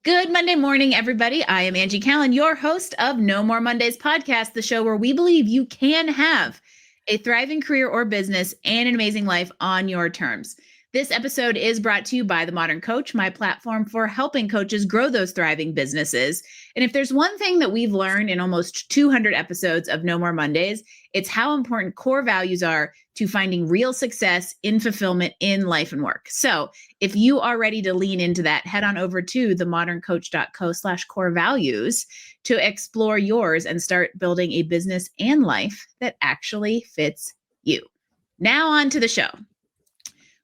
Good Monday morning, everybody. I am Angie Callen, your host of No More Mondays podcast, the show where we believe you can have a thriving career or business and an amazing life on your terms. This episode is brought to you by The Modern Coach, my platform for helping coaches grow those thriving businesses. And if there's one thing that we've learned in almost 200 episodes of No More Mondays, it's how important core values are to finding real success in fulfillment in life and work. So if you are ready to lean into that, head on over to themoderncoach.co/core values to explore yours and start building a business and life that actually fits you. Now on to the show.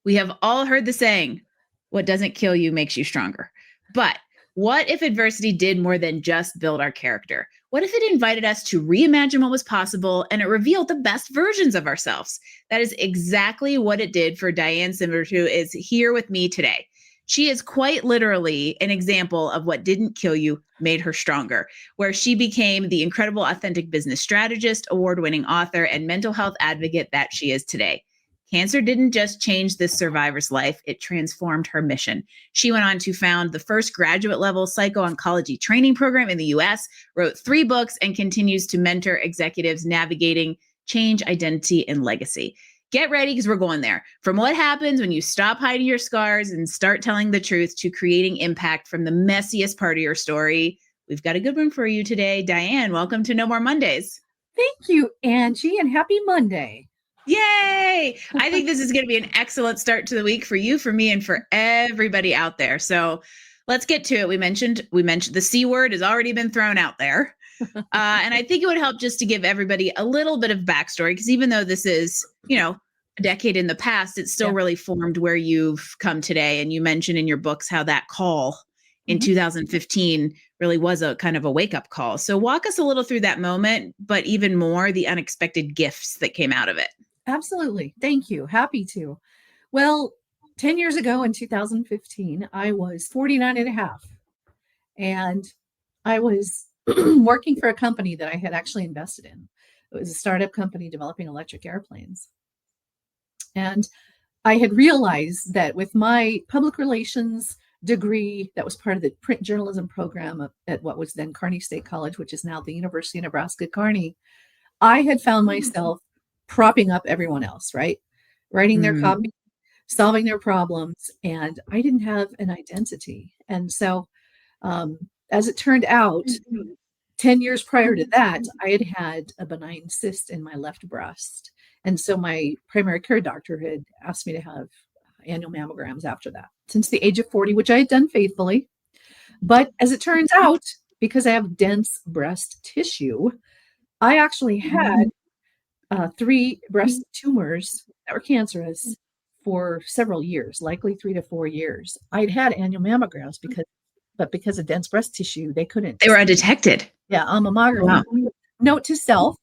We have all heard the saying, what doesn't kill you makes you stronger. But what if adversity did more than just build our character? What if it invited us to reimagine what was possible and it revealed the best versions of ourselves? That is exactly what it did for Diane Simard, who is here with me today. She is quite literally an example of what didn't kill you made her stronger, where she became the incredible authentic business strategist, award-winning author, and mental health advocate that she is today. Cancer didn't just change this survivor's life, it transformed her mission. She went on to found the first graduate-level psycho-oncology training program in the US, wrote 3 books, and continues to mentor executives navigating change, identity, and legacy. Get ready because we're going there. From what happens when you stop hiding your scars and start telling the truth to creating impact from the messiest part of your story, we've got a good one for you today. Diane, welcome to No More Mondays. Thank you, Angie, and happy Monday. Yay! I think this is going to be an excellent start to the week for you, for me, and for everybody out there. So let's get to it. We mentioned the C word has already been thrown out there. And I think it would help just to give everybody a little bit of backstory, because even though this is, a decade in the past, it's still really formed where you've come today. And you mentioned in your books how that call in 2015 really was a kind of a wake-up call. So walk us a little through that moment, but even more the unexpected gifts that came out of it. Absolutely. Thank you. Happy to. Well, 10 years ago in 2015, I was 49 and a half. And I was working for a company that I had actually invested in. It was a startup company developing electric airplanes. And I had realized that with my public relations degree that was part of the print journalism program at what was then Kearney State College, which is now the University of Nebraska Kearney, I had found myself propping up everyone else, right? Writing their copy, solving their problems, and I didn't have an identity. And so as it turned out, 10 years prior to that, I had had a benign cyst in my left breast. And so my primary care doctor had asked me to have annual mammograms after that, since the age of 40, which I had done faithfully. But as it turns out, because I have dense breast tissue, I actually had 3 breast tumors that were cancerous for several years, likely 3 to 4 years. I'd had annual mammograms because of dense breast tissue, they couldn't. They were undetected. Yeah, on mammography. Wow. Note to self,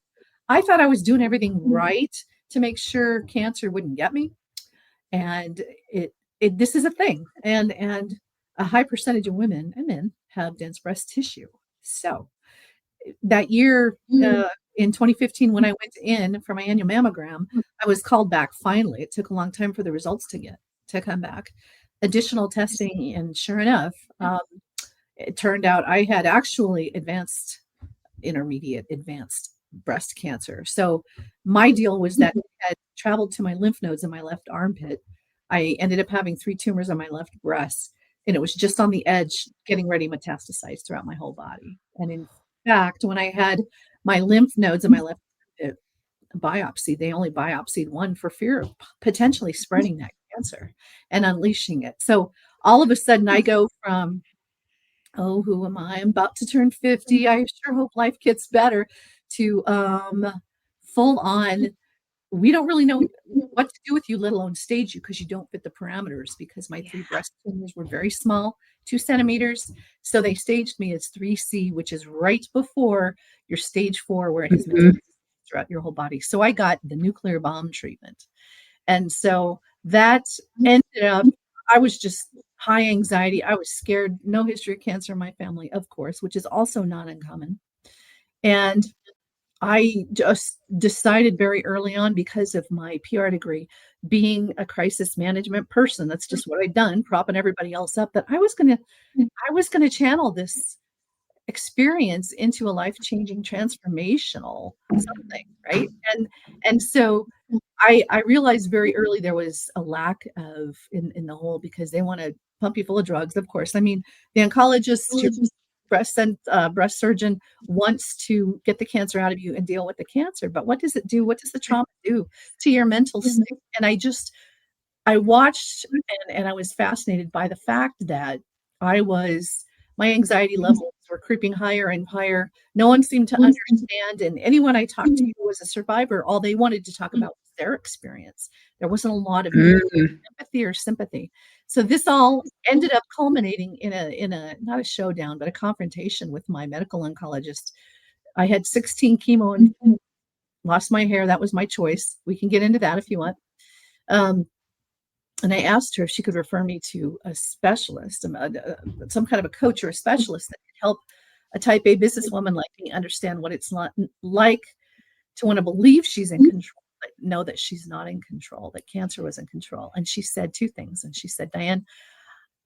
I thought I was doing everything right to make sure cancer wouldn't get me. And this is a thing. And a high percentage of women and men have dense breast tissue. So that year in 2015, when I went in for my annual mammogram, I was called back finally. It took a long time for the results to come back. Additional testing, and sure enough, it turned out I had actually intermediate advanced breast cancer. So my deal was that it had traveled to my lymph nodes in my left armpit. I ended up having 3 tumors on my left breast, and it was just on the edge, getting ready to metastasize throughout my whole body. And in fact, when I had my lymph nodes in my left biopsy, they only biopsied one for fear of potentially spreading that cancer and unleashing it. So all of a sudden I go from, oh, who am I? I'm about to turn 50. I sure hope life gets better, to full on, we don't really know what to do with you, let alone stage you, because you don't fit the parameters, because my 3 breast tumors were very small, 2 centimeters. So they staged me as 3C, which is right before your stage 4, where it has metastasis throughout your whole body. So I got the nuclear bomb treatment. And so that ended up, I was just high anxiety. I was scared. No history of cancer in my family, of course, which is also not uncommon. And I just decided very early on, because of my PR degree, being a crisis management person, that's just what I'd done, propping everybody else up, that I was gonna channel this experience into a life-changing, transformational something, right? And so I realized very early there was a lack of in the whole, because they wanna pump you full of drugs, of course. I mean, the oncologist, your breast surgeon wants to get the cancer out of you and deal with the cancer, but what does it do? What does the trauma do to your mental state? And I watched, and I was fascinated by the fact that I was my anxiety levels were creeping higher and higher. No one seemed to understand, and anyone I talked to who was a survivor, all they wanted to talk about was their experience. There wasn't a lot of Mm. empathy or sympathy. So this all ended up culminating in a not a showdown, but a confrontation with my medical oncologist. I had 16 chemo and lost my hair. That was my choice. We can get into that if you want. Um, and I asked her if she could refer me to a specialist, some kind of a coach or a specialist that could help a type A businesswoman like me understand what it's like to want to believe she's in control, but know that she's not in control, that cancer was in control. And she said two things. And she said, Diane,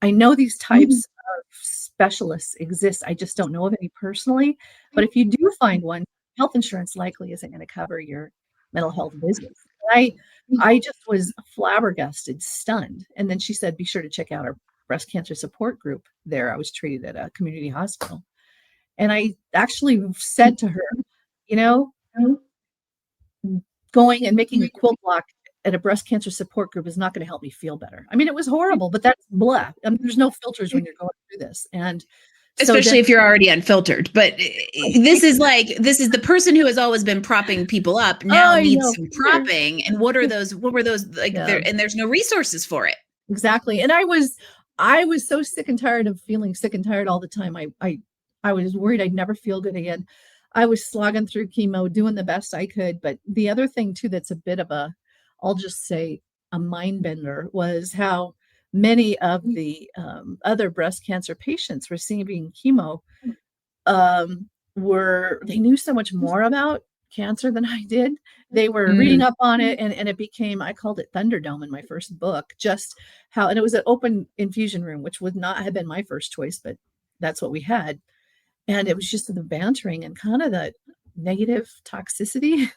I know these types of specialists exist. I just don't know of any personally. But if you do find one, health insurance likely isn't going to cover your mental health business. I just was flabbergasted, stunned. And then she said, be sure to check out our breast cancer support group there. I was treated at a community hospital. And I actually said to her, you know, going and making a quilt block at a breast cancer support group is not going to help me feel better. I mean, it was horrible, but that's blah. I mean, there's no filters when you're going through this. And so Especially then, if you're already unfiltered. But this is the person who has always been propping people up now I needs know, some propping. And what were those like yeah, there, and there's no resources for it. exactly. And I was so sick and tired of feeling sick and tired all the time. I was worried I'd never feel good again. I was slogging through chemo, doing the best I could. But the other thing too, that's a bit of I'll just say a mind bender, was how many of the other breast cancer patients receiving chemo they knew so much more about cancer than I did. They were reading Mm. up on it, and it became, I called it Thunderdome in my first book, just how, and it was an open infusion room, which would not have been my first choice, but that's what we had. And it was just the bantering and kind of the negative toxicity,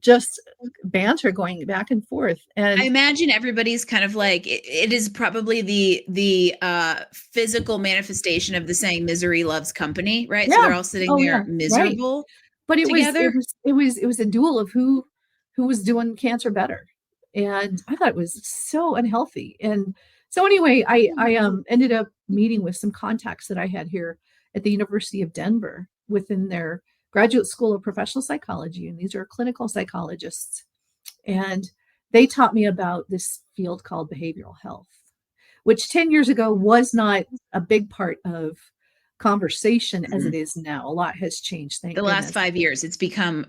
just banter going back and forth. I And imagine everybody's kind of like it is probably the physical manifestation of the saying misery loves company, right? So yeah, they're all sitting oh yeah, there right. miserable But it was it together. was it was it was a duel of who was doing cancer better, and I thought it was so unhealthy. And so anyway, I ended up meeting with some contacts that I had here at the University of Denver within their Graduate School of Professional Psychology, and these are clinical psychologists. And they taught me about this field called behavioral health, which 10 years ago was not a big part of conversation as it Mhm. is now. A lot has changed, The thank last goodness. 5 years, it's become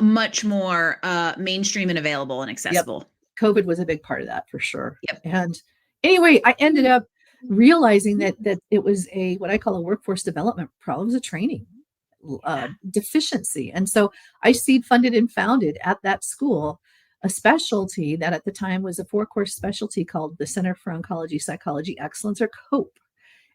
much more mainstream and available and Yep. accessible. COVID was a big part of that for sure. Yep. And anyway, I ended up realizing that it was a what I call a workforce development problem, it was a training deficiency. And so I seed funded and founded at that school a specialty that at the time was a 4-course specialty called the Center for Oncology Psychology Excellence, or COPE.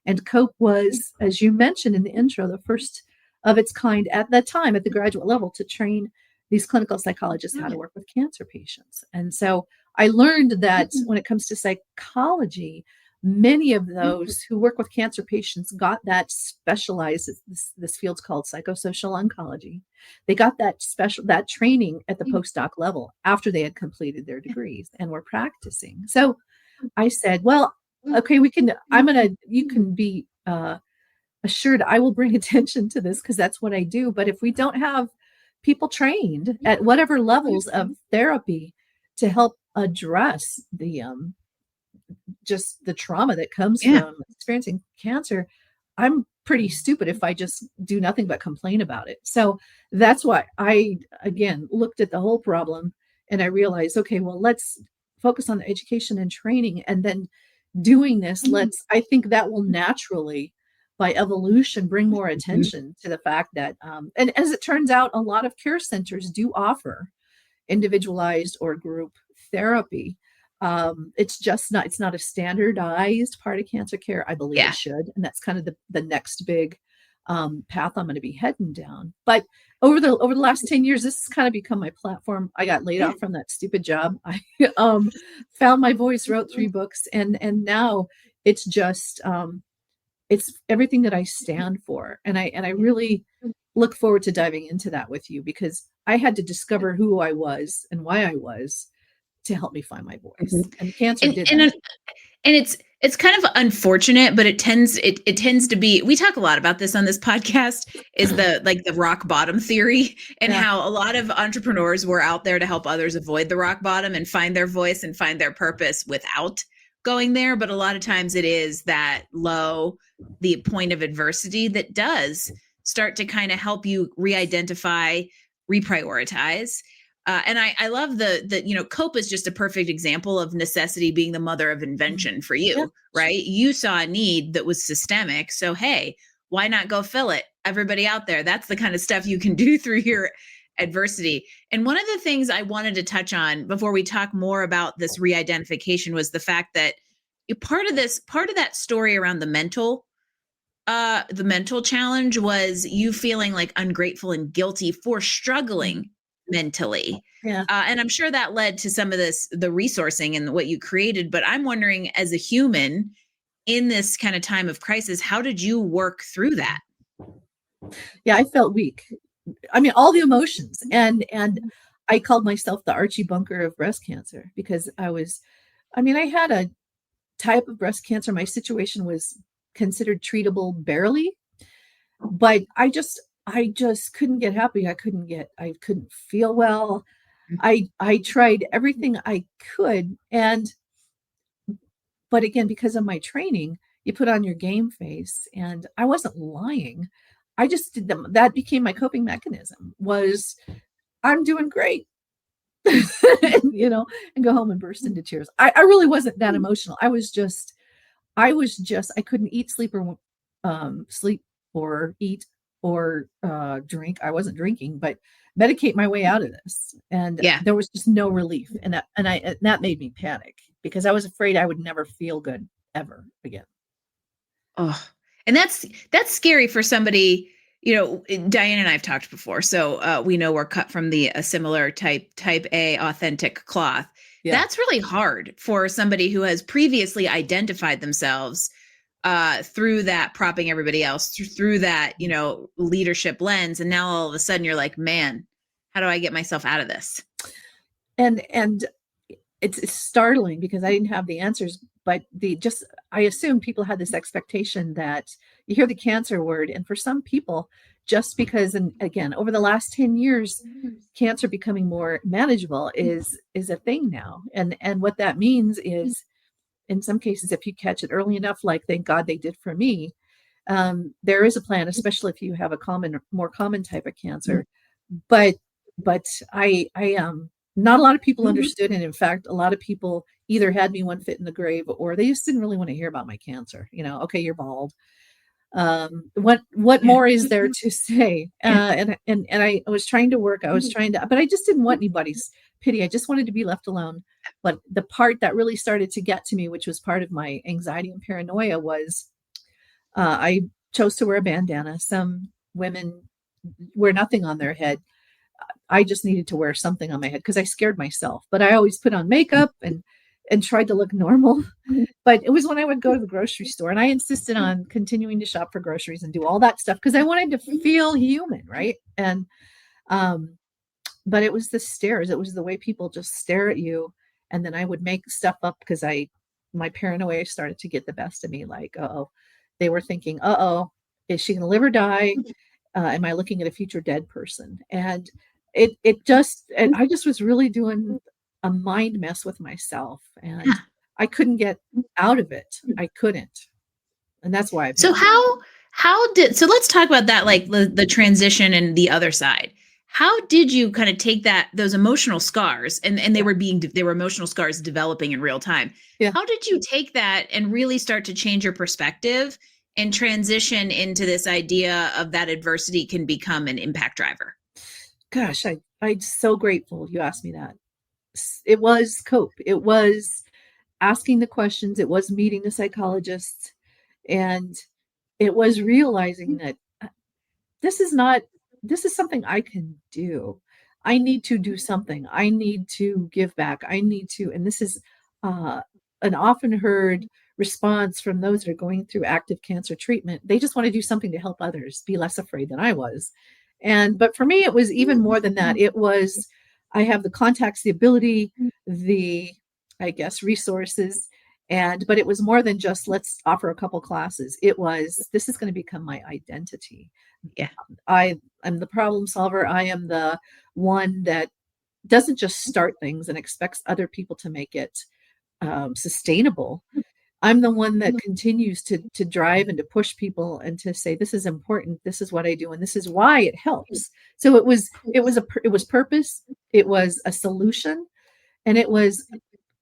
And COPE was, as you mentioned in the intro, the first of its kind at that time at the graduate level to train these clinical psychologists how to work with cancer patients. And so I learned that when it comes to psychology, many of those who work with cancer patients got that specialized, this field's called psychosocial oncology. They got that training at the postdoc level after they had completed their degrees and were practicing. So I said, well, okay, you can be assured I will bring attention to this because that's what I do. But if we don't have people trained at whatever levels of therapy to help address just the trauma that comes Yeah. from experiencing cancer, I'm pretty stupid if I just do nothing but complain about it. So that's why I, again, looked at the whole problem and I realized, okay, well, let's focus on the education and training. And then doing this, I think that will naturally by evolution, bring more attention to the fact that, and as it turns out, a lot of care centers do offer individualized or group therapy. It's not a standardized part of cancer care. I believe Yeah. it should. And that's kind of the next big path I'm going to be heading down. But over the last 10 years, this has kind of become my platform. I got laid off from that stupid job. I found my voice, wrote 3 books, and now it's just it's everything that I stand for. And I really look forward to diving into that with you, because I had to discover who I was and why I was to help me find my voice. And cancer And did and that. and it's kind of unfortunate, but it tends to be, we talk a lot about this on this podcast, is the rock bottom theory, and Yeah. how a lot of entrepreneurs were out there to help others avoid the rock bottom and find their voice and find their purpose without going there. But a lot of times it is the point of adversity that does start to kind of help you re-identify, reprioritize. And I love COPE is just a perfect example of necessity being the mother of invention for you, Yeah. right? You saw a need that was systemic. So, hey, why not go fill it? Everybody out there, that's the kind of stuff you can do through your adversity. And one of the things I wanted to touch on before we talk more about this re-identification was the fact that part of that story around the mental challenge was you feeling like ungrateful and guilty for struggling mentally. Yeah. And I'm sure that led to some of the resourcing and what you created. But I'm wondering, as a human in this kind of time of crisis, how did you work through that? Yeah, I felt weak. I mean, all the emotions. And I called myself the Archie Bunker of breast cancer, because I had a type of breast cancer. My situation was considered treatable barely, but I just couldn't get happy. I couldn't feel well. I tried everything I could. But again, because of my training, you put on your game face, and I wasn't lying. I just did them. That became my coping mechanism, was I'm doing great. And go home and burst into tears. I really wasn't that emotional. I couldn't eat, sleep, or eat or drink. I wasn't drinking, but medicate my way out of this. And Yeah. there was just no relief. And that made me panic, because I was afraid I would never feel good ever again. Oh, and that's scary for somebody. Diane and I have talked before, so we know we're cut from a similar type A authentic cloth. Yeah. That's really hard for somebody who has previously identified themselves through that propping everybody else through that, leadership lens. And now all of a sudden you're like, man, how do I get myself out of this? And it's startling, because I didn't have the answers, but I assume people had this expectation that you hear the cancer word. And for some people, just because, and again, over the last 10 years, cancer becoming more manageable is a thing now. And what that means is, in some cases, if you catch it early enough, like thank God they did for me, there is a plan, especially if you have a more common type of cancer. But I not a lot of people understood. And in fact, a lot of people either had me one foot in the grave, or they just didn't really want to hear about my cancer. Okay, you're bald. What more is there to say? And I was trying to work. But I just didn't want anybody's pity. I just wanted to be left alone. But the part that really started to get to me, which was part of my anxiety and paranoia, was I chose to wear a bandana. Some women wear nothing on their head. I just needed to wear something on my head because I scared myself. But I always put on makeup and tried to look normal. But it was when I would go to the grocery store, and I insisted on continuing to shop for groceries and do all that stuff because I wanted to feel human, right? And but it was the stares. It was the way people just stare at you. And then I would make stuff up because my paranoia started to get the best of me. Like, they were thinking, is she going to live or die? Am I looking at a future dead person? And and I just was really doing a mind mess with myself, and I couldn't get out of it. I couldn't. And that's why. So so let's talk about that, like the transition and the other side. How did you kind of take those emotional scars, and they were emotional scars developing in real time? Yeah. How did you take that and really start to change your perspective and transition into this idea of that adversity can become an impact driver? Gosh, I'm so grateful you asked me that. It was cope. It was asking the questions. It was meeting the psychologist. And it was realizing that this is not, this is something I can do. I need to do something. I need to give back. I need to, and this is uh, an often heard response from those that are going through active cancer treatment. They just want to do something to help others be less afraid than I was. But for me, it was even more than that. It was, I have the contacts, the ability, the, I guess, resources. But it was more than just let's offer a couple classes. It was, this is going to become my identity. Yeah. I'm the problem solver. I am the one that doesn't just start things and expects other people to make it sustainable. I'm the one that continues to drive and to push people and to say, this is important. This is what I do. And this is why it helps. So it was purpose. It was a solution. And it was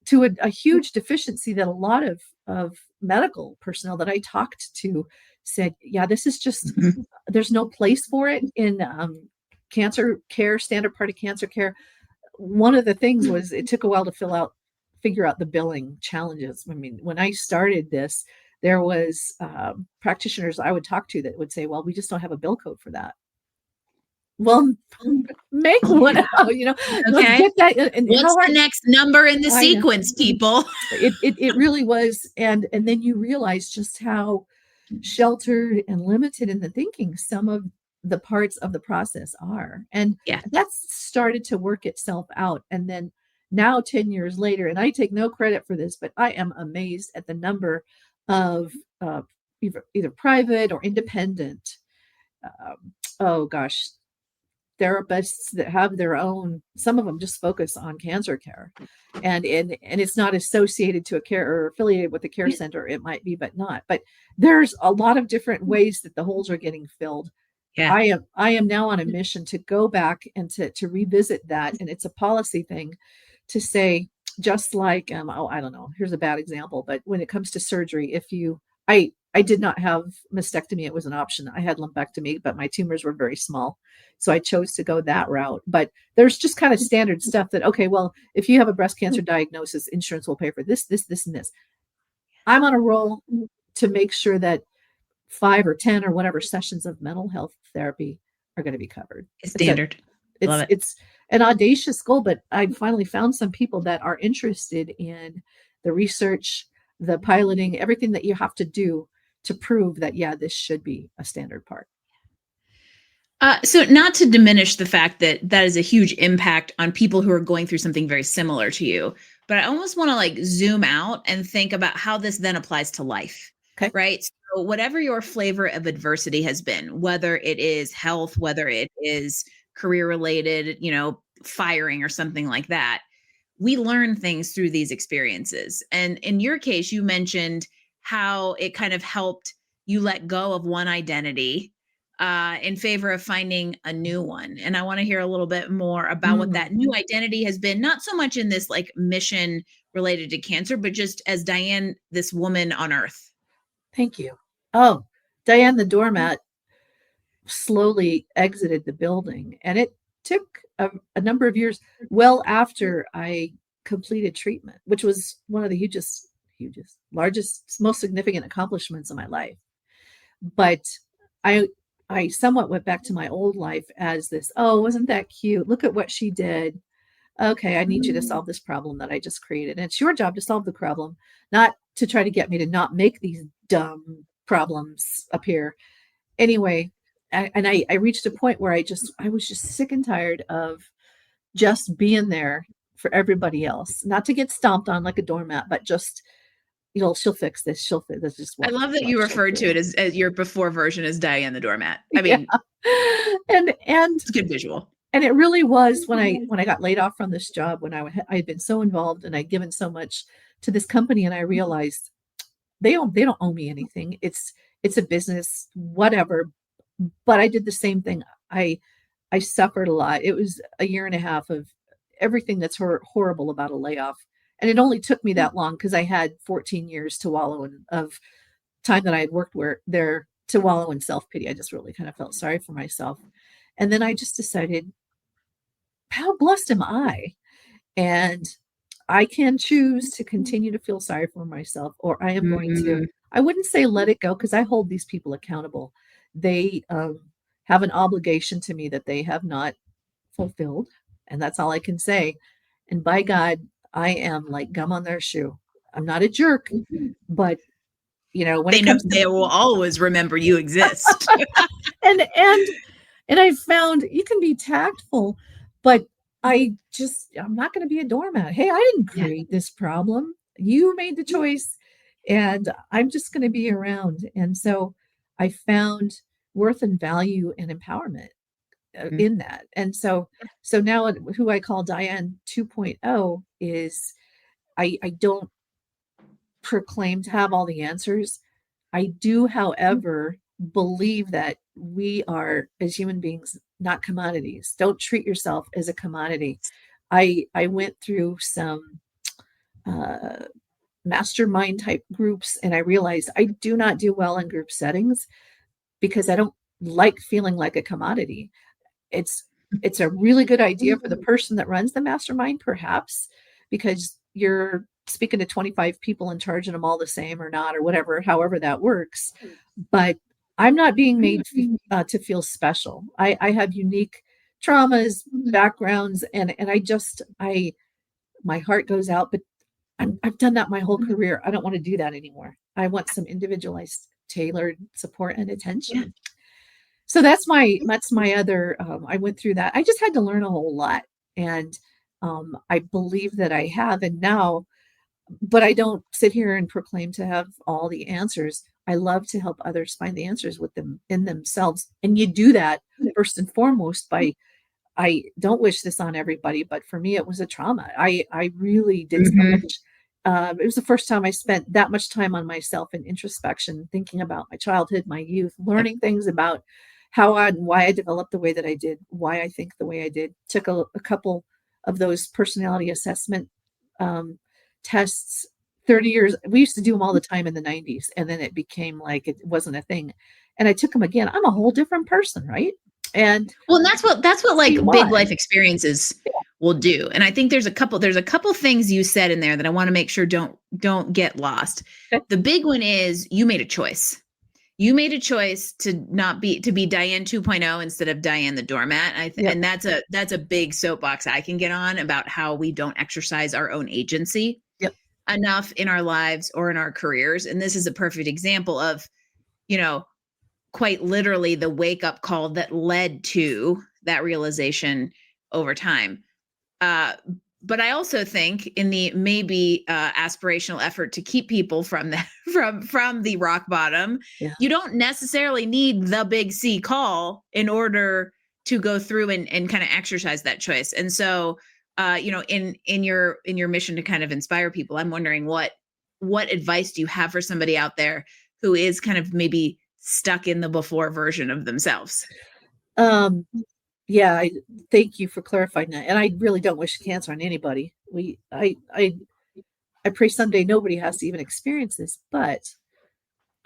to a huge deficiency that a lot of medical personnel that I talked to said, yeah, this is just, there's no place for it in cancer care, standard part of cancer care. One of the things was it took a while to figure out the billing challenges. I mean, when I started this, there was practitioners I would talk to that would say, well, we just don't have a bill code for that. Well, make one out, Okay. Let's get that. And what's the next number in the sequence, people? It really was. And then you realize just how sheltered and limited in the thinking some of the parts of the process are. And that's started to work itself out. And then now 10 years later, and I take no credit for this, but I am amazed at the number of either private or independent, therapists that have their own, some of them just focus on cancer care. And it's not associated to a care or affiliated with a care center. It might be, but not. But there's a lot of different ways that the holes are getting filled. Yeah. I am now on a mission to go back and to revisit that. And it's a policy thing to say, just like, I don't know, here's a bad example, but when it comes to surgery, I did not have mastectomy. It was an option. I had lumpectomy, but my tumors were very small. So I chose to go that route. But there's just kind of standard stuff that, okay, well, if you have a breast cancer diagnosis, insurance will pay for this, this, this, and this. I'm on a roll to make sure that 5 or 10 or whatever sessions of mental health therapy are going to be covered. It's standard. Love it. It's an audacious goal, but I finally found some people that are interested in the research, the piloting, everything that you have to do to prove that, yeah, this should be a standard part. So not to diminish the fact that that is a huge impact on people who are going through something very similar to you, but I almost want to zoom out and think about how this then applies to life. Okay. Right. So whatever your flavor of adversity has been, whether it is health, whether it is career related, firing or something like that, we learn things through these experiences. And in your case, you mentioned how it kind of helped you let go of one identity in favor of finding a new one. And I want to hear a little bit more about what that new identity has been, not so much in this mission related to cancer, but just as Diane, this woman on earth. Thank you. Oh, Diane, the doormat, slowly exited the building. And it took a number of years, well after I completed treatment, which was one of the hugest, largest, most significant accomplishments of my life. But I somewhat went back to my old life as this, oh, wasn't that cute? Look at what she did. Okay, I need you to solve this problem that I just created. And it's your job to solve the problem, not to try to get me to not make these dumb problems appear. Anyway, I reached a point where I was just sick and tired of just being there for everybody else, not to get stomped on like a doormat, but just, she'll fix this. She'll fix this. Just I love that you referred to it as your before version as Diane the doormat. I mean, and it's a good visual. And it really was when I got laid off from this job, when I had been so involved and I'd given so much to this company, and I realized they don't owe me anything. It's a business, whatever. But I did the same thing. I suffered a lot. It was a year and a half of everything that's horrible about a layoff. And it only took me that long because I had 14 years to wallow in of time that I had worked there to wallow in self-pity. I just really kind of felt sorry for myself. And then I just decided, how blessed am I? And I can choose to continue to feel sorry for myself, or I am going to, Mhm. I wouldn't say let it go because I hold these people accountable. They have an obligation to me that they have not fulfilled. And that's all I can say. And by God, I am like gum on their shoe. I'm not a jerk, but when They it know comes to they will always remember you exist. and and and I found you can be tactful, but I'm not going to be a doormat. Hey, I didn't Yeah. create this problem. You made the choice, and I'm just going to be around. And so I found worth and value and empowerment Mm. in that. And so now who I call Diane 2.0 is I don't proclaim to have all the answers. I do, however, believe that we are, as human beings, not commodities. Don't treat yourself as a commodity. I went through some uh, mastermind type groups, and I realized I do not do well in group settings because I don't like feeling like a commodity. It's it's a really good idea for the person that runs the mastermind, perhaps, because you're speaking to 25 people and charging them all the same or not or whatever, however that works. But I'm not being made to feel special. I have unique traumas, backgrounds, and I my heart goes out. But I've done that my whole career. I don't want to do that anymore. I want some individualized, tailored support and Yeah. attention. So that's my other, I went through that. I just had to learn a whole lot, and, I believe that I have, and now but I don't sit here and proclaim to have all the answers. I love to help others find the answers with them in themselves, and you do that first and foremost by I don't wish this on everybody, but for me, it was a trauma. I really did so Mhm. much. It was the first time I spent that much time on myself in introspection, thinking about my childhood, my youth, Yep. learning things about how I and why I developed the way that I did, why I think the way I did. Took a couple of those personality assessment um, tests. 30 years, we used to do them all the time in the 90s, and then it became like it wasn't a thing. And I took them again. I'm a whole different person, right? And Well, and that's what see like why. big life experiences will do. And I think there's a couple things you said in there that I want to make sure don't get lost. Okay. The big one is you made a choice. You made a choice to be Diane 2.0 instead of Diane the doormat. Yep. And that's a big soapbox I can get on about how we don't exercise our own agency Yep. enough in our lives or in our careers. And this is a perfect example of, you know, quite literally the wake up call that led to that realization over time. Uh, but I also think in the maybe aspirational effort to keep people from that from the rock bottom, Yeah. you don't necessarily need the big C call in order to go through and kind of exercise that choice. And so, in your mission to kind of inspire people, I'm wondering what advice do you have for somebody out there who is kind of maybe stuck in the before version of themselves? Um, yeah, thank you for clarifying that. And I really don't wish cancer on anybody. I pray someday nobody has to even experience this. But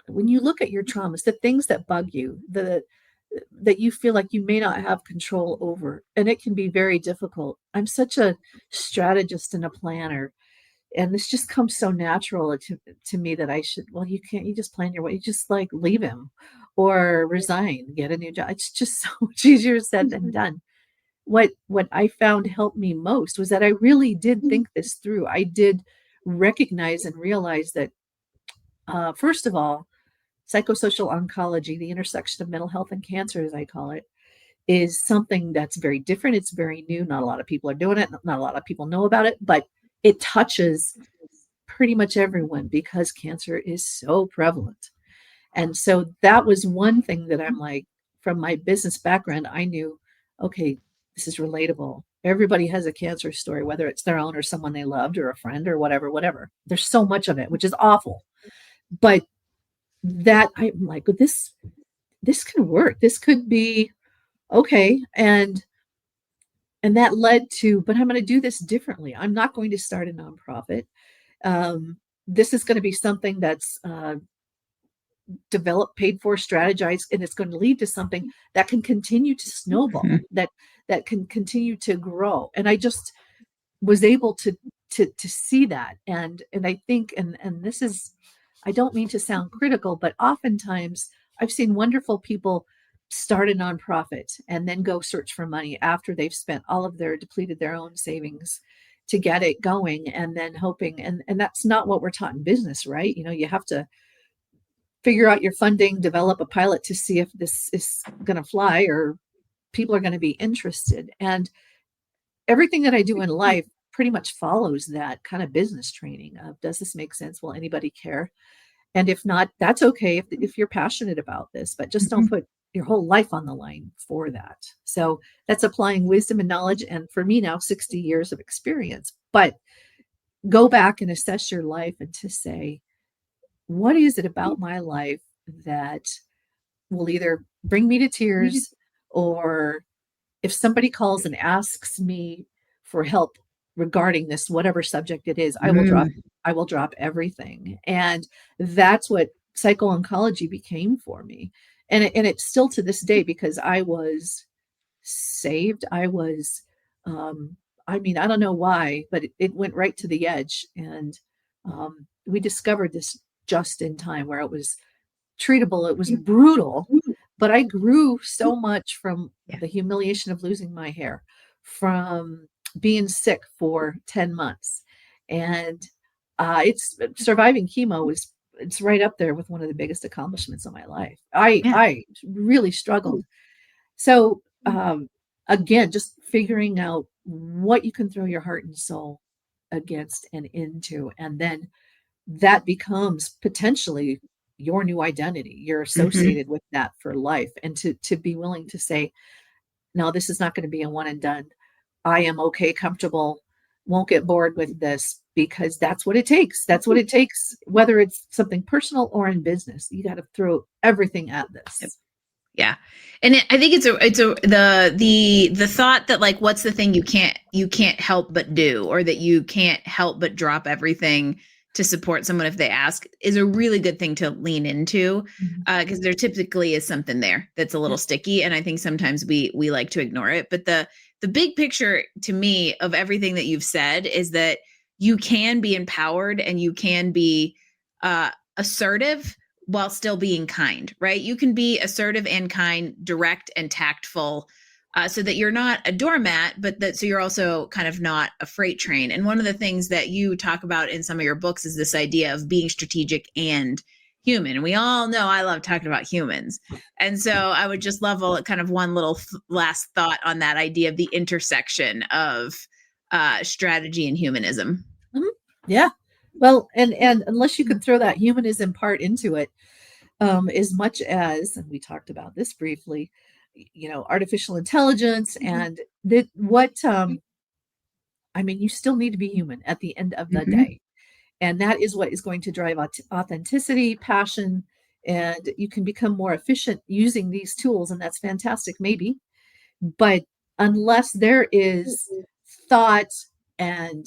when you look at your traumas, the things that bug you, the that you feel like you may not have control over, and it can be very difficult. I'm such a strategist and a planner, and this just comes so natural to me that I should, well, you just plan your way. You just like leave him or resign, get a new job. It's just so much easier said than done. What I found helped me most was that I really did think this through. I did recognize and realize that, first of all, psychosocial oncology, the intersection of mental health and cancer, as I call it, is something that's very different. It's very new. Not a lot of people are doing it. Not a lot of people know about it, but it touches pretty much everyone because cancer is so prevalent. And so that was one thing that I'm like, from my business background, I knew, okay, this is relatable. Everybody has a cancer story, whether it's their own or someone they loved or a friend or whatever, whatever. There's so much of it, which is awful. But that I'm like, well, this could work. This could be okay. And that led to, but I'm going to do this differently. I'm not going to start a nonprofit. Um, this is going to be something that's develop, paid for, strategize, and it's going to lead to something that can continue to snowball, that can continue to grow. And I just was able to see that. And I think, and this is, I don't mean to sound critical, but oftentimes I've seen wonderful people start a nonprofit and then go search for money after they've spent all of their depleted their own savings to get it going, and then hoping, and that's not what we're taught in business, right? You have to figure out your funding, develop a pilot to see if this is going to fly or people are going to be interested. And everything that I do in life pretty much follows that kind of business training of, does this make sense? Will anybody care? And if not, that's okay if you're passionate about this, but just don't put your whole life on the line for that. So that's applying wisdom and knowledge. And for me now, 60 years of experience. But go back and assess your life and to say, what is it about my life that will either bring me to tears, or if somebody calls and asks me for help regarding this, whatever subject it is, I will drop everything. And that's what psycho-oncology became for me. And it's still to this day, because I was saved. I was, I don't know why, but it went right to the edge. And we discovered this just in time, where it was treatable. It was brutal, but I grew so much from the humiliation of losing my hair, from being sick for 10 months. And it's surviving chemo it's right up there with one of the biggest accomplishments of my life. I really struggled. So again, just figuring out what you can throw your heart and soul against and into, and then that becomes potentially your new identity. You're associated with that for life. And to be willing to say, no, this is not going to be a one and done. I am okay, comfortable, won't get bored with this, because that's what it takes. That's what it takes, whether it's something personal or in business. You got to throw everything at this. Yeah. And I think it's the thought that, like, what's the thing you can't help but do, or that you can't help but drop everything to support someone if they ask, is a really good thing to lean into, because there typically is something there that's a little sticky. And I think sometimes we like to ignore it. But the big picture to me of everything that you've said is that you can be empowered and you can be assertive while still being kind, right? You can be assertive and kind, direct and tactful, so that you're not a doormat, but so you're also kind of not a freight train. And one of the things that you talk about in some of your books is this idea of being strategic and human. And we all know I love talking about humans. And so I would just love kind of one little last thought on that idea of the intersection of strategy and humanism. Yeah. Well, and unless you can throw that humanism part into it, as much as, and we talked about this briefly, artificial intelligence and you still need to be human at the end of the day. And that is what is going to drive authenticity, passion, and you can become more efficient using these tools. And that's fantastic, maybe. But unless there is thought and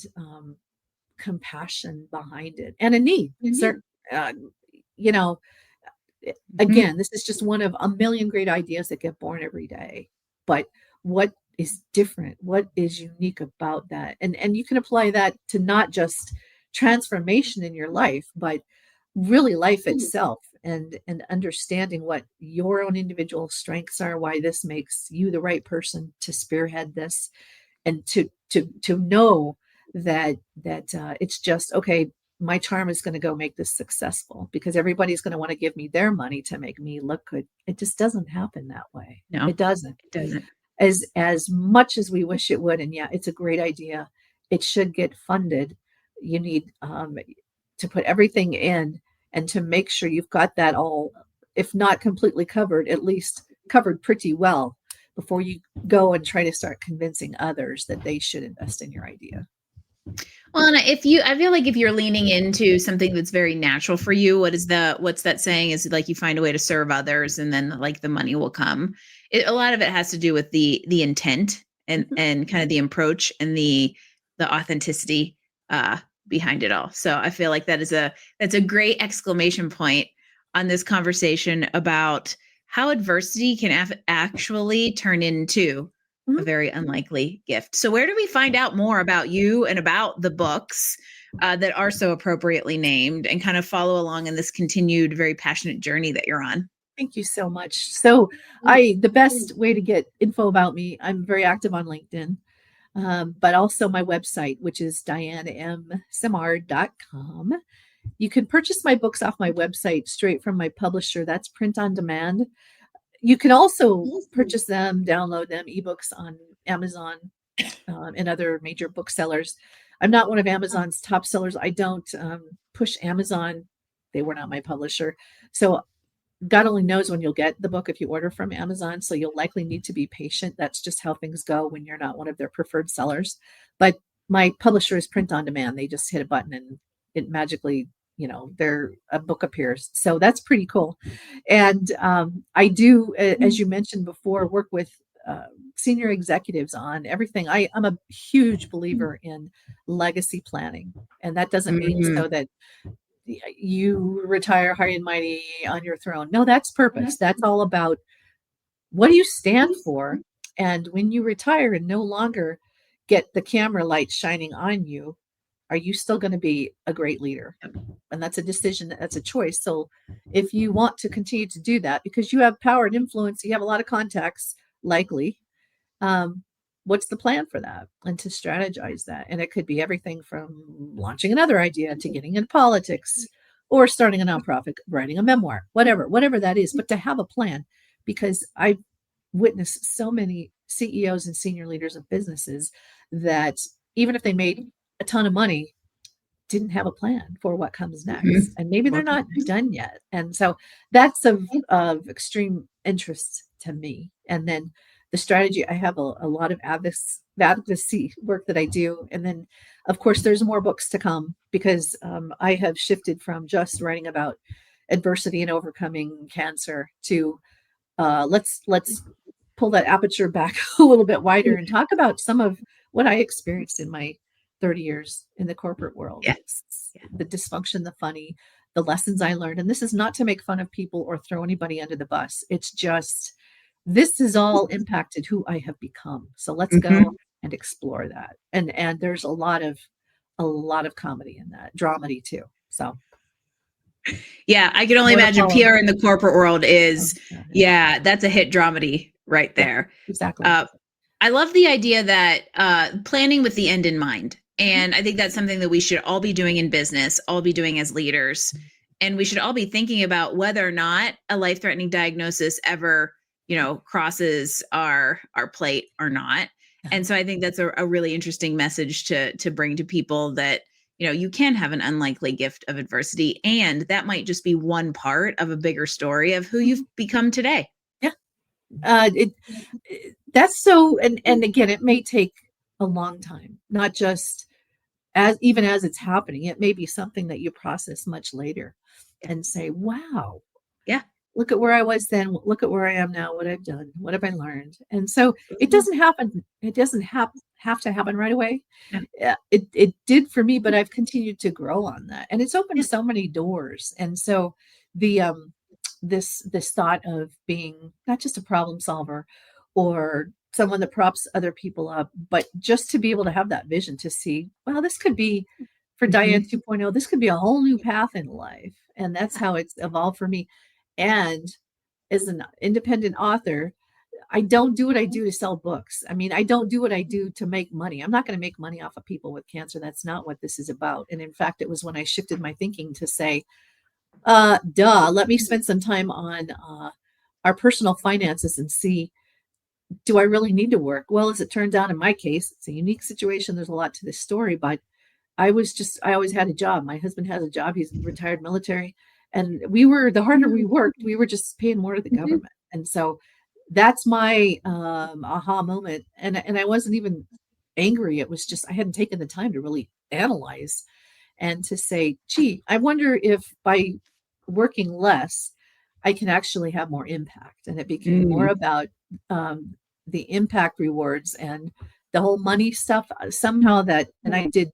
compassion behind it and a need, again, this is just one of a million great ideas that get born every day. But what is different? What is unique about that? And you can apply that to not just transformation in your life, but really life itself, and understanding what your own individual strengths are, why this makes you the right person to spearhead this, and to know that it's just, okay, my charm is going to go make this successful, because everybody's going to want to give me their money to make me look good. It just doesn't happen that way. No, it doesn't. It doesn't. As much as we wish it would. And yeah, it's a great idea. It should get funded. You need to put everything in, and to make sure you've got that all, if not completely covered, at least covered pretty well, before you go and try to start convincing others that they should invest in your idea. Well, and I feel like if you're leaning into something that's very natural for you, what's that saying, is like, you find a way to serve others and then like the money will come. A lot of it has to do with the intent and kind of the approach and the authenticity behind it all. So I feel like that's a great exclamation point on this conversation about how adversity can actually turn into a very unlikely gift. So where do we find out more about you and about the books that are so appropriately named, and kind of follow along in this continued, very passionate journey that you're on? Thank you so much. So the best way to get info about me, I'm very active on LinkedIn, but also my website, which is dianemsimard.com. You can purchase my books off my website straight from my publisher. That's print on demand. You can also purchase them, download them, ebooks on Amazon and other major booksellers. I'm not one of Amazon's top sellers. I don't push Amazon. They were not my publisher. So God only knows when you'll get the book if you order from Amazon. So you'll likely need to be patient. That's just how things go when you're not one of their preferred sellers. But my publisher is print on demand. They just hit a button and it magically, a book appears. So that's pretty cool. And I do, as you mentioned before, work with senior executives on everything. I'm a huge believer in legacy planning. And that doesn't mean so that you retire high and mighty on your throne. No, that's purpose. That's all about what do you stand for? And when you retire and no longer get the camera light shining on you, are you still going to be a great leader? And that's a decision, that's a choice. So if you want to continue to do that, because you have power and influence, you have a lot of contacts, likely, what's the plan for that? And to strategize that. And it could be everything from launching another idea to getting into politics or starting a nonprofit, writing a memoir, whatever that is, but to have a plan, because I've witnessed so many CEOs and senior leaders of businesses that even if they made a ton of money, didn't have a plan for what comes next. And maybe they're not done yet. And so that's of extreme interest to me. And then the strategy, I have a lot of advocacy work that I do. And then, of course, there's more books to come because I have shifted from just writing about adversity and overcoming cancer to let's pull that aperture back a little bit wider and talk about some of what I experienced in my 30 years in the corporate world. Yes. The dysfunction, the funny, the lessons I learned. And this is not to make fun of people or throw anybody under the bus. It's just, this has all impacted who I have become. So let's go and explore that. And there's a lot of comedy in that, dramedy too. So yeah, I can only imagine PR in the corporate world is, that's a hit dramedy right there. Yeah, exactly. I love the idea that planning with the end in mind. And I think that's something that we should all be doing in business, all be doing as leaders. And we should all be thinking about whether or not a life-threatening diagnosis ever, crosses our plate or not. And so I think that's a really interesting message to bring to people that, you can have an unlikely gift of adversity. And that might just be one part of a bigger story of who you've become today. Yeah. That's so, and again, it may take a long time, not just even as it's happening. It may be something that you process much later and say, wow, look at where I was then, look at where I am now, what I've done, what have I learned? And so it doesn't happen. It doesn't have to happen right away. It did for me, but I've continued to grow on that. And it's opened so many doors. And so this thought of being not just a problem solver or someone that props other people up, but just to be able to have that vision to see, well, this could be for Diane 2.0, this could be a whole new path in life. And that's how it's evolved for me. And as an independent author, I don't do what I do to sell books. I mean, I don't do what I do to make money. I'm not going to make money off of people with cancer. That's not what this is about. And in fact, it was when I shifted my thinking to say, let me spend some time on our personal finances and see, do I really need to work? Well, as it turns out, in my case, it's a unique situation. There's a lot to this story, but I always had a job. My husband has a job. He's retired military. And the harder we worked, we were just paying more to the government. And so that's my aha moment. And I wasn't even angry. It was just, I hadn't taken the time to really analyze and to say, gee, I wonder if by working less, I can actually have more impact. And it became more about the impact rewards and the whole money stuff somehow and I did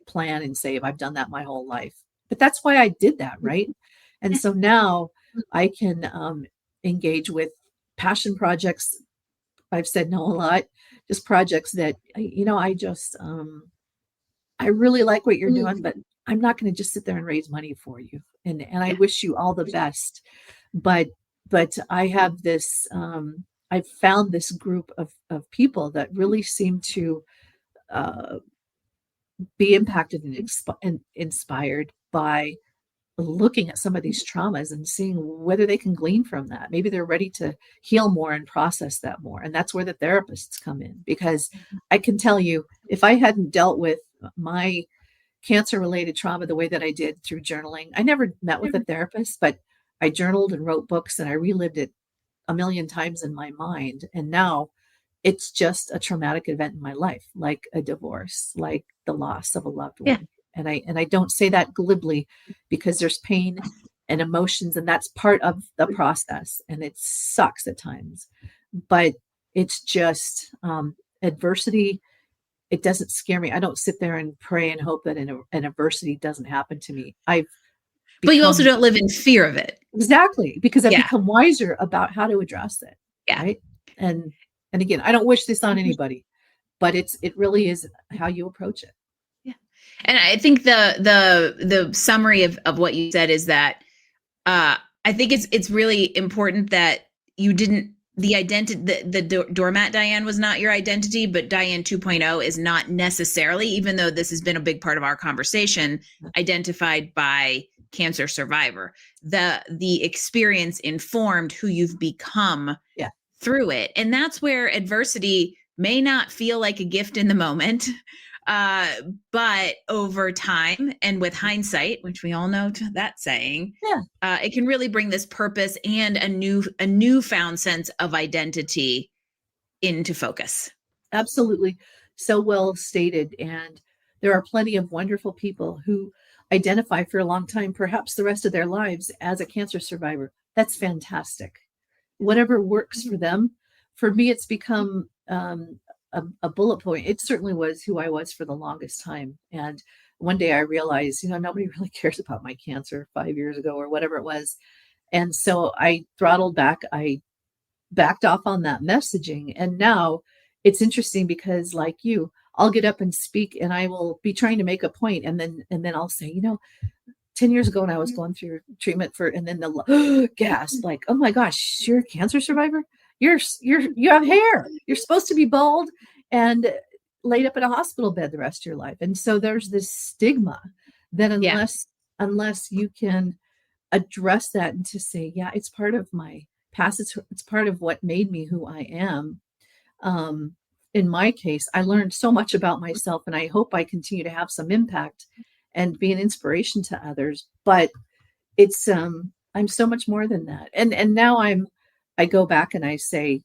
plan and save. I've done that my whole life, but that's why I did that. Right. And so now I can engage with passion projects. I've said no a lot, just projects that, I just, I really like what you're doing, but I'm not going to just sit there and raise money for you. And I Yeah. wish you all the best. But I have this, I've found this group of people that really seem to uh, be impacted and inspired by looking at some of these traumas and seeing whether they can glean from that. Maybe they're ready to heal more and process that more. And that's where the therapists come in, because I can tell you, if I hadn't dealt with my cancer related trauma the way that I did through journaling, I never met with a therapist, but I journaled and wrote books and I relived it a million times in my mind. And now it's just a traumatic event in my life, like a divorce, like the loss of a loved Yeah. one. And I don't say that glibly, because there's pain and emotions, and that's part of the process. And it sucks at times, but it's just adversity. It doesn't scare me. I don't sit there and pray and hope that an adversity doesn't happen to me. But you also become don't live in fear of it. Exactly, because I've Yeah. become wiser about how to address it. Yeah. Right. And again, I don't wish this on anybody, but it really is how you approach it. Yeah. And I think the summary of what you said is that I think it's really important that you didn't the identity the doormat Diane was not your identity, but Diane 2.0 is not necessarily, even though this has been a big part of our conversation, identified by cancer survivor. The experience informed who you've become through it. And that's where adversity may not feel like a gift in the moment. But over time and with hindsight, which we all know that saying, it can really bring this purpose and a newfound sense of identity into focus. Absolutely. So well stated. And there are plenty of wonderful people who identify for a long time, perhaps the rest of their lives, as a cancer survivor. That's fantastic. Whatever works for them. For me, it's become a bullet point. It certainly was who I was for the longest time. And one day I realized, nobody really cares about my cancer 5 years ago or whatever it was. And so I throttled back. I backed off on that messaging. And now it's interesting because, like you, I'll get up and speak and I will be trying to make a point, and then I'll say, 10 years ago when I was going through treatment and then the gasp, like, oh my gosh, you're a cancer survivor? You have hair. You're supposed to be bald and laid up in a hospital bed the rest of your life. And so there's this stigma that unless you can address that and to say, yeah, it's part of my past. It's part of what made me who I am. In my case, I learned so much about myself, and I hope I continue to have some impact and be an inspiration to others. But it's I'm so much more than that. And now I go back and I say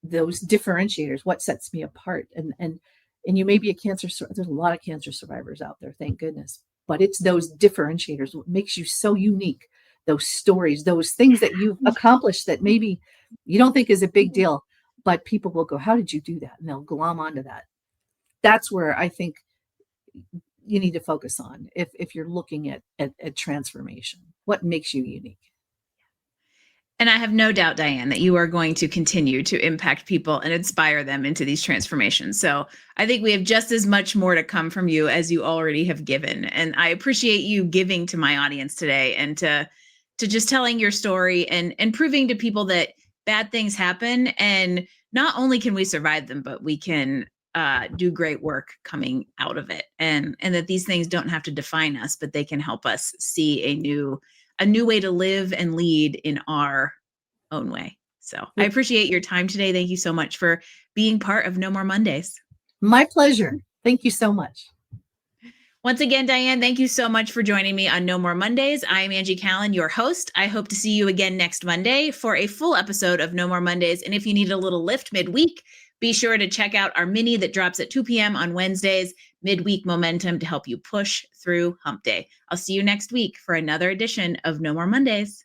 those differentiators, what sets me apart. And you may be there's a lot of cancer survivors out there, thank goodness. But it's those differentiators, what makes you so unique, those stories, those things that you've accomplished that maybe you don't think is a big deal, but people will go, how did you do that? And they'll glom onto that. That's where I think you need to focus on if you're looking at transformation. What makes you unique? And I have no doubt, Diane, that you are going to continue to impact people and inspire them into these transformations. So I think we have just as much more to come from you as you already have given. And I appreciate you giving to my audience today and to just telling your story and proving to people that bad things happen. And not only can we survive them, but we can do great work coming out of it. And that these things don't have to define us, but they can help us see a new way to live and lead in our own way. So I appreciate your time today. Thank you so much for being part of No More Mondays. My pleasure. Thank you so much. Once again, Diane, thank you so much for joining me on No More Mondays. I'm Angie Callen, your host. I hope to see you again next Monday for a full episode of No More Mondays. And if you need a little lift midweek, be sure to check out our mini that drops at 2 p.m. on Wednesdays, Midweek Momentum, to help you push through Hump Day. I'll see you next week for another edition of No More Mondays.